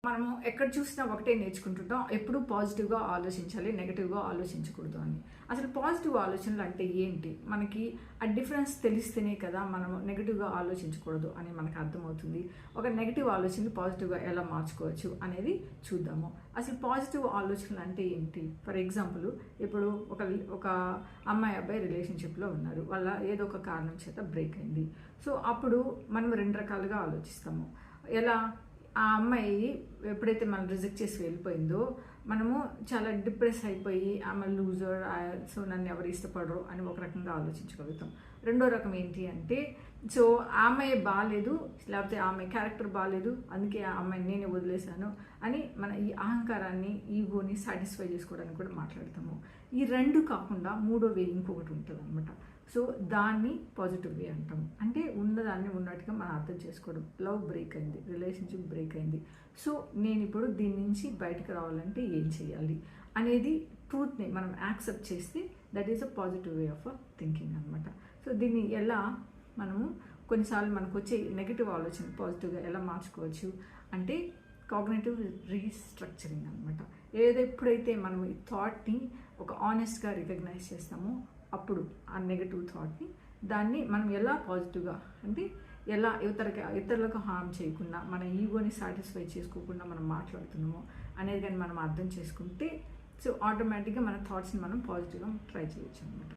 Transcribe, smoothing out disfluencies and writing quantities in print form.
మనము ఎక్కడ చూసినా ఒకటే నేర్చుకుంటుంటాం. ఎప్పుడూ పాజిటివ్‌గా ఆలోచించాలి, నెగెటివ్‌గా ఆలోచించకూడదు అని. అసలు పాజిటివ్ ఆలోచనలు అంటే ఏంటి? మనకి ఆ డిఫరెన్స్ తెలిస్తేనే కదా మనము నెగెటివ్‌గా ఆలోచించకూడదు అని మనకు అర్థమవుతుంది. ఒక నెగెటివ్ ఆలోచనని పాజిటివ్‌గా ఎలా మార్చుకోవచ్చు అనేది చూద్దాము. అసలు పాజిటివ్ ఆలోచనలు అంటే ఏంటి? ఫర్ ఎగ్జాంపుల్ ఇప్పుడు ఒక అమ్మాయి, అబ్బాయి రిలేషన్‌షిప్‌లో ఉన్నారు. వాళ్ళ ఏదో ఒక కారణం చేత బ్రేక్ అయింది. సో, అప్పుడు మనం 2 రకాలుగా ఆలోచిస్తాము. ఎలా? ఆ అమ్మాయి ఎప్పుడైతే మనం రిజెక్ట్ చేసి వెళ్ళిపోయిందో మనము చాలా డిప్రెస్ అయిపోయి ఆమె లూజర్, సో నన్ను ఎవరు ఇష్టపడరు అని ఒక రకంగా ఆలోచించగలుగుతాం. రెండో రకం ఏంటి అంటే, సో ఆ అమ్మాయి బాగాలేదు, లేకపోతే ఆమె క్యారెక్టర్ బాగాలేదు, అందుకే ఆ అమ్మాయిని నేనే వదిలేశాను అని మన ఈ అహంకారాన్ని, ఈగోని సాటిస్ఫై చేసుకోవడానికి కూడా మాట్లాడతాము. ఈ రెండు కాకుండా మూడో వే ఇంకొకటి ఉంటుంది అనమాట. సో దాన్ని పాజిటివ్ వే అంటాము. అంటే ఉన్నదాన్ని ఉన్నట్టుగా మనం అర్థం చేసుకోవడం. లవ్ బ్రేక్ అయింది, రిలేషన్షిప్ బ్రేక్ అయింది. సో నేను ఇప్పుడు దీని నుంచి బయటకు రావాలంటే ఏం చేయాలి అనేది ట్రూత్ని మనం యాక్సెప్ట్ చేస్తే that is a positive way of thinking అనమాట. సో దీన్ని ఎలా మనము కొన్నిసార్లు మనకు వచ్చే నెగిటివ్ ఆలోచన పాజిటివ్గా ఎలా మార్చుకోవచ్చు అంటే కాగ్నిటివ్ రీస్ట్రక్చరింగ్ అనమాట. ఎప్పుడైతే మనం ఈ థాట్ని ఒక ఆనెస్ట్గా రికగ్నైజ్ చేస్తామో అప్పుడు ఆ నెగటివ్ థాట్ని దాన్ని మనం ఎలా పాజిటివ్గా అంటే ఎలా ఇతరులకు హార్మ్ చేయకుండా మన ఈగోని సాటిస్ఫై చేసుకోకుండా మనం మాట్లాడుతున్నామో అనేది కానీ మనం అర్థం చేసుకుంటే సో ఆటోమేటిక్గా మన థాట్స్ని మనం పాజిటివ్గా ట్రై చేయొచ్చు అనమాట.